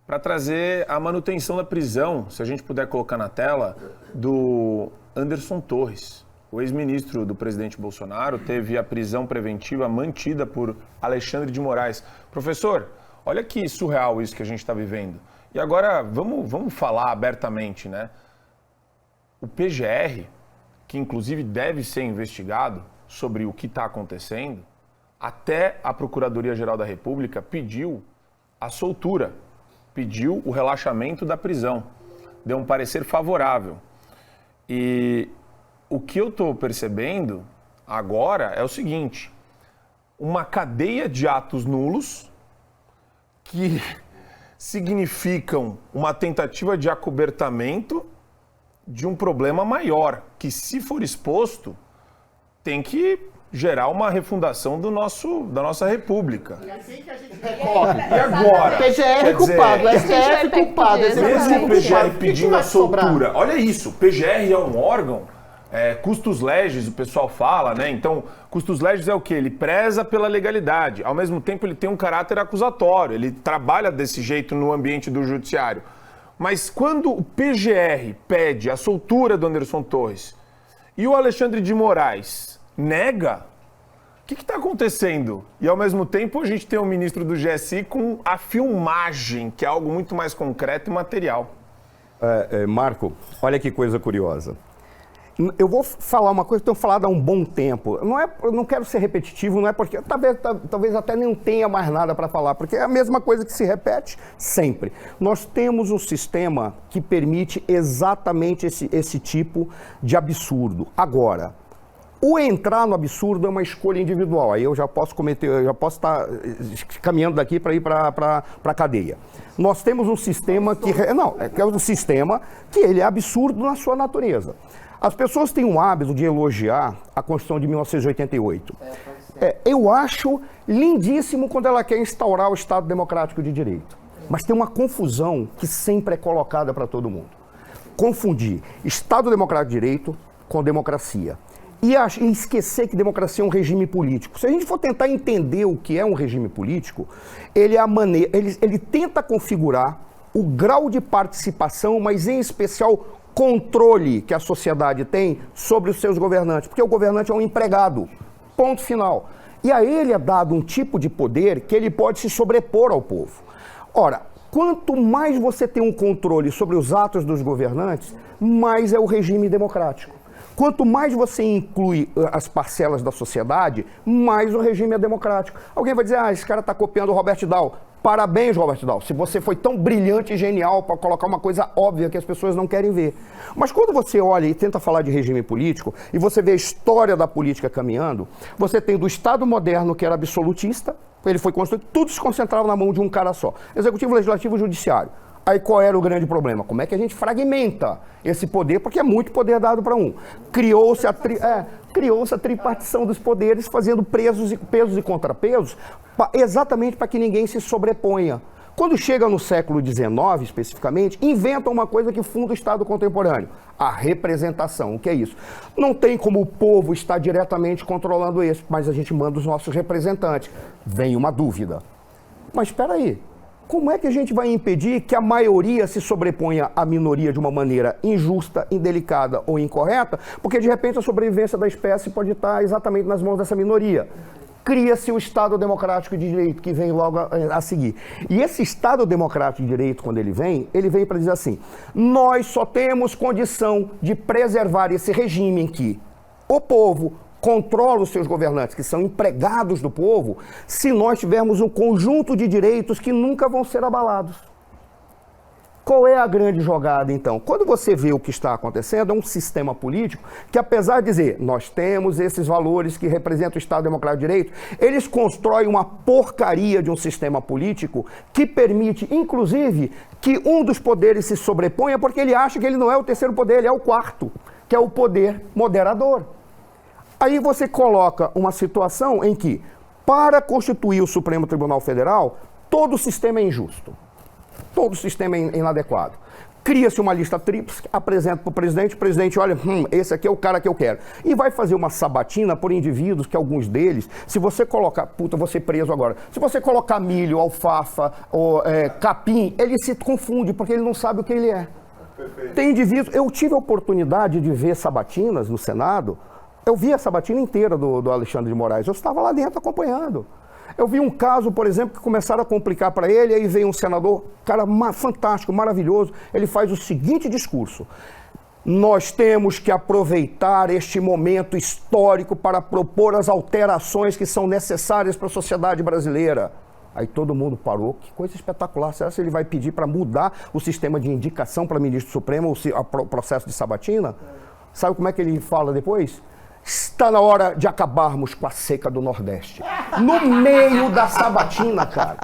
para trazer a manutenção da prisão, se a gente puder colocar na tela, do Anderson Torres. O ex-ministro do presidente Bolsonaro teve a prisão preventiva mantida por Alexandre de Moraes. Professor, olha que surreal isso que a gente está vivendo. E agora, vamos falar abertamente, né? O PGR, que inclusive deve ser investigado sobre o que está acontecendo, até a Procuradoria-Geral da República pediu a soltura, pediu o relaxamento da prisão, deu um parecer favorável. E o que eu estou percebendo agora é o seguinte, uma cadeia de atos nulos que significam uma tentativa de acobertamento de um problema maior, que se for exposto, tem que gerar uma refundação da nossa república. E assim que a gente recorre. E agora? O PGR é culpado, o STF é culpado. Mesmo o PGR pedindo a soltura, olha isso, o PGR é um órgão, custos legis, o pessoal fala, né? Então, custos legis é o quê? Ele preza pela legalidade, ao mesmo tempo ele tem um caráter acusatório, ele trabalha desse jeito no ambiente do judiciário. Mas quando o PGR pede a soltura do Anderson Torres e o Alexandre de Moraes nega, o que está acontecendo? E ao mesmo tempo a gente tem o ministro do GSI com a filmagem, que é algo muito mais concreto e material. Marco, olha que coisa curiosa. Eu vou falar uma coisa que eu tenho falado há um bom tempo. Eu não quero ser repetitivo, não é porque talvez até nem tenha mais nada para falar, porque é a mesma coisa que se repete sempre. Nós temos um sistema que permite exatamente esse tipo de absurdo. Agora, o entrar no absurdo é uma escolha individual. Aí eu já posso estar caminhando daqui para ir para a cadeia. Nós temos um sistema é um sistema que ele é absurdo na sua natureza. As pessoas têm um hábito de elogiar a Constituição de 1988. Eu acho lindíssimo quando ela quer instaurar o Estado Democrático de Direito. Mas tem uma confusão que sempre é colocada para todo mundo. Confundir Estado Democrático de Direito com democracia. E esquecer que democracia é um regime político. Se a gente for tentar entender o que é um regime político, ele tenta configurar o grau de participação, mas em especial controle que a sociedade tem sobre os seus governantes, porque o governante é um empregado, ponto final. E a ele é dado um tipo de poder que ele pode se sobrepor ao povo. Ora, quanto mais você tem um controle sobre os atos dos governantes, mais é o regime democrático. Quanto mais você inclui as parcelas da sociedade, mais o regime é democrático. Alguém vai dizer, esse cara está copiando o Robert Dahl. Parabéns, Robert Dahl, se você foi tão brilhante e genial para colocar uma coisa óbvia que as pessoas não querem ver. Mas quando você olha e tenta falar de regime político, e você vê a história da política caminhando, você tem do Estado moderno, que era absolutista, ele foi construído, tudo se concentrava na mão de um cara só. Executivo, Legislativo e Judiciário. Aí qual era o grande problema? Como é que a gente fragmenta esse poder? Porque é muito poder dado para um. Criou-se a tripartição dos poderes, fazendo pesos e contrapesos, exatamente para que ninguém se sobreponha. Quando chega no século XIX, especificamente, inventam uma coisa que funda o Estado contemporâneo, a representação. O que é isso? Não tem como o povo estar diretamente controlando isso, mas a gente manda os nossos representantes. Vem uma dúvida. Mas espera aí. Como é que a gente vai impedir que a maioria se sobreponha à minoria de uma maneira injusta, indelicada ou incorreta? Porque, de repente, a sobrevivência da espécie pode estar exatamente nas mãos dessa minoria. Cria-se o Estado Democrático de Direito, que vem logo a seguir. E esse Estado Democrático de Direito, quando ele vem para dizer assim, nós só temos condição de preservar esse regime em que o povo controla os seus governantes, que são empregados do povo, se nós tivermos um conjunto de direitos que nunca vão ser abalados. Qual é a grande jogada, então? Quando você vê o que está acontecendo, é um sistema político que, apesar de dizer, nós temos esses valores que representam o Estado Democrático de Direito, eles constroem uma porcaria de um sistema político que permite, inclusive, que um dos poderes se sobreponha, porque ele acha que ele não é o terceiro poder, ele é o quarto, que é o poder moderador. Aí você coloca uma situação em que, para constituir o Supremo Tribunal Federal, todo o sistema é injusto. Todo o sistema é inadequado. cria-se uma lista tríplice, apresenta para o presidente, olha, esse aqui é o cara que eu quero. E vai fazer uma sabatina por indivíduos que alguns deles, se você colocar, puta, vou ser preso agora, se você colocar milho, alfafa, ou capim, ele se confunde, porque ele não sabe o que ele é. Perfeito. Tem indivíduos, eu tive a oportunidade de ver sabatinas no Senado, eu vi a sabatina inteira do Alexandre de Moraes, eu estava lá dentro acompanhando. Eu vi um caso, por exemplo, que começaram a complicar para ele, aí veio um senador, cara fantástico, maravilhoso, ele faz o seguinte discurso: nós temos que aproveitar este momento histórico para propor as alterações que são necessárias para a sociedade brasileira. Aí todo mundo parou, que coisa espetacular, será que ele vai pedir para mudar o sistema de indicação para ministro supremo, o processo de sabatina? Sabe como é que ele fala depois? Está na hora de acabarmos com a seca do Nordeste. No meio da sabatina, cara.